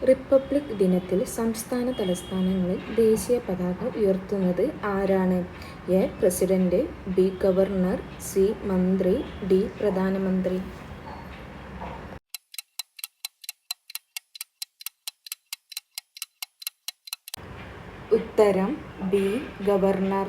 Republic ദിനത്തിൽ സംസ്ഥാന തലസ്ഥാനങ്ങളിൽ ദേശീയ പതാക ഉയർത്തുന്നത് ആരാണ്? A. President, B. Governor, C. മന്ത്രി, ഡി. പ്രധാനമന്ത്രി. ഉത്തരം ബി. ഗവർണർ.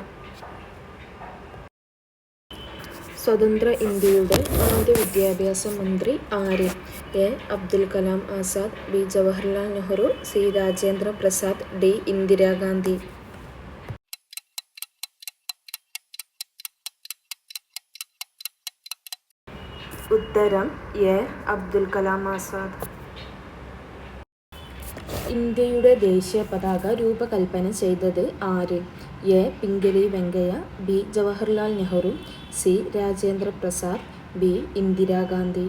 സ്വതന്ത്ര ഇന്ത്യയുടെ ആദ്യ വിദ്യാഭ്യാസ മന്ത്രി ആര്? A. Abdul Kalam Azad, B. Jawaharlal Nehru, C. Rajendra Prasad, D. Indira Gandhi. ഉത്തരം എ. അബ്ദുൽ കലാം ആസാദ്. ഇന്ത്യയുടെ ദേശീയ പതാക രൂപകൽപ്പന ചെയ്തത് ആര്? A. Pingali Venkayya, B. Jawaharlal Nehru, C. Rajendra Prasad, B. Indira Gandhi.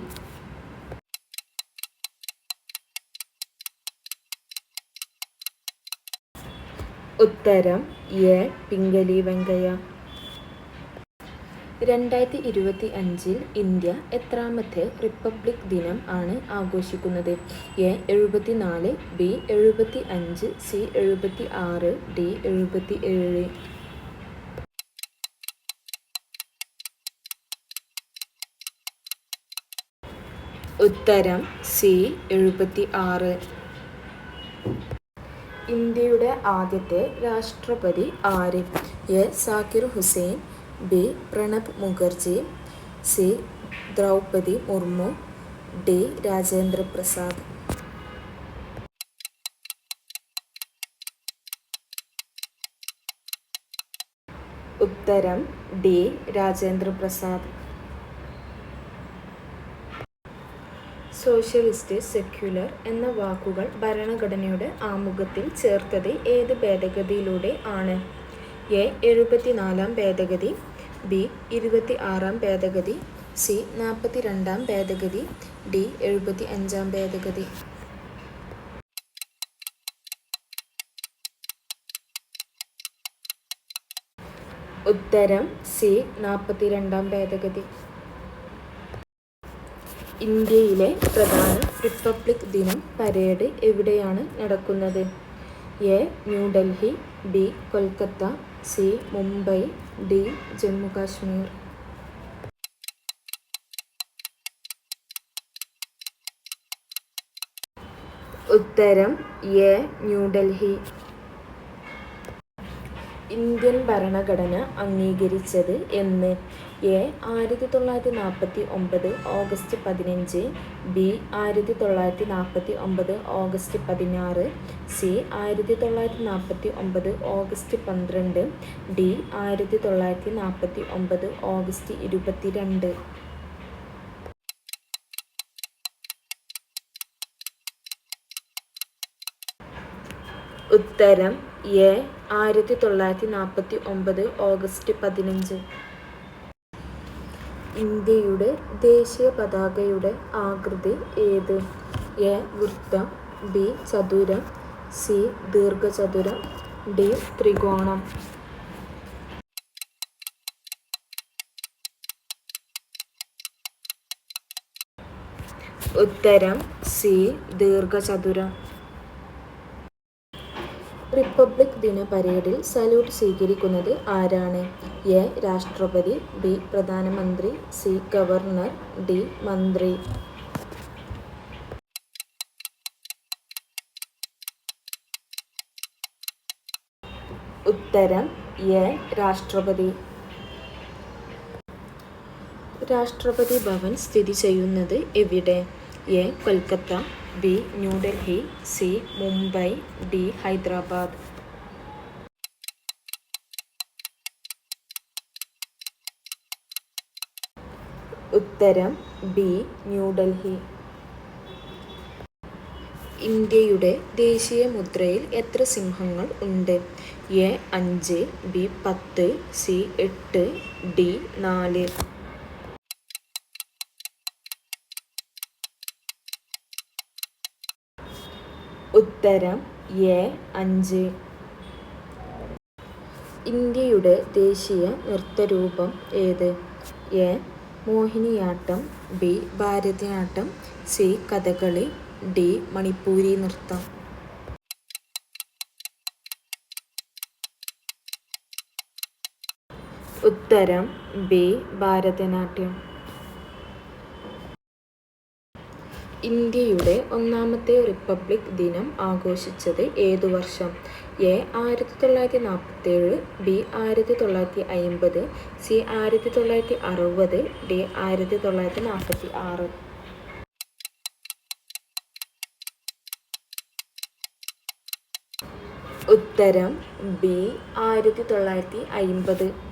ഉത്തരം എ. പിംഗലി വെങ്കയ്യ. 2025 ഇന്ത്യ എത്രാമത്തെ റിപ്പബ്ലിക് ദിനം ആണ് ആഘോഷിക്കുന്നത്? എ. 74, ബി. 75, സി. 76, ഡി. 77. ഉത്തരം സി. 76. ഇന്ത്യയുടെ ആദ്യത്തെ രാഷ്ട്രപതി ആര്? A. Zakir Hussain, B. Pranab Mukherjee, C. Droupadi Murmu, D. Rajendra Prasad. ഉത്തരം D. Rajendra Prasad. Socialist, secular എന്ന വാക്കുകൾ ഭരണഘടനയുടെ ആമുഖത്തിൽ ചേർത്തത് ഏത് ഭേദഗതിയിലൂടെ ആണ്? എ. 74-ാം ഭേദഗതി, ബി. 26-ാം ഭേദഗതി, സി. 42-ാം ഭേദഗതി, ഡി. 75-ാം ഭേദഗതി. ഉത്തരം സി. 42-ാം ഭേദഗതി. ഇന്ത്യയിലെ പ്രധാന റിപ്പബ്ലിക് ദിനം പരേഡ് എവിടെയാണ് നടക്കുന്നത്? A. New Delhi, B. Kolkata, C. Mumbai, D. Jammu Kashmir. ഉത്തരം എ. ന്യൂഡൽഹി. ഇന്ത്യൻ ഭരണഘടന അംഗീകരിച്ചത് എന്ന്? A. 1949 August 15, B. 1949 August 16, C. 1949 August 12, D. 1949 August 22. ഉത്തരം എ. 1949 ഓഗസ്റ്റ് 15. ഇന്ത്യയുടെ ദേശീയ പതാകയുടെ ആകൃതി ഏത്? എ. വൃത്തം, ബി. ചതുരം, സി. ദീർഘചതുരം, ഡി. ത്രികോണം. ഉത്തരം സി. ദീർഘചതുരം. റിപ്പബ്ലിക് ദിന പരേഡിൽ സല്യൂട്ട് സ്വീകരിക്കുന്നത് ആരാണ്? എ. രാഷ്ട്രപതി, ബി. പ്രധാനമന്ത്രി, സി. Governor, D. മന്ത്രി. ഉത്തരം എ. രാഷ്ട്രപതി. രാഷ്ട്രപതി ഭവൻ സ്ഥിതി ചെയ്യുന്നത് എവിടെ? A. Kolkata, B. New Delhi, C. Mumbai, D. Hyderabad. ഉത്തരം ബി. ന്യൂഡൽഹി. ഇന്ത്യയുടെ ദേശീയ മുദ്രയിൽ എത്ര സിംഹങ്ങൾ ഉണ്ട്? എ. 5, ബി. 10, സി. 8, ഡി. 4. ഉത്തരം എ. 5. ഇന്ത്യയുടെ ദേശീയ നൃത്തരൂപം ഏത്? A. Mohiniyattam, B. Bharatanatyam, C. Kathakali, D. Manipuri നൃത്തം. ഉത്തരം ബി. ഭാരതനാട്യം. ഇന്ത്യയുടെ ഒന്നാമത്തെ റിപ്പബ്ലിക് ദിനം ആഘോഷിച്ചത് ഏതു വർഷം? എ. 1947, ബി. 1950, സി. 1960, ഡി. 1946. ഉത്തരം ബി. 1950.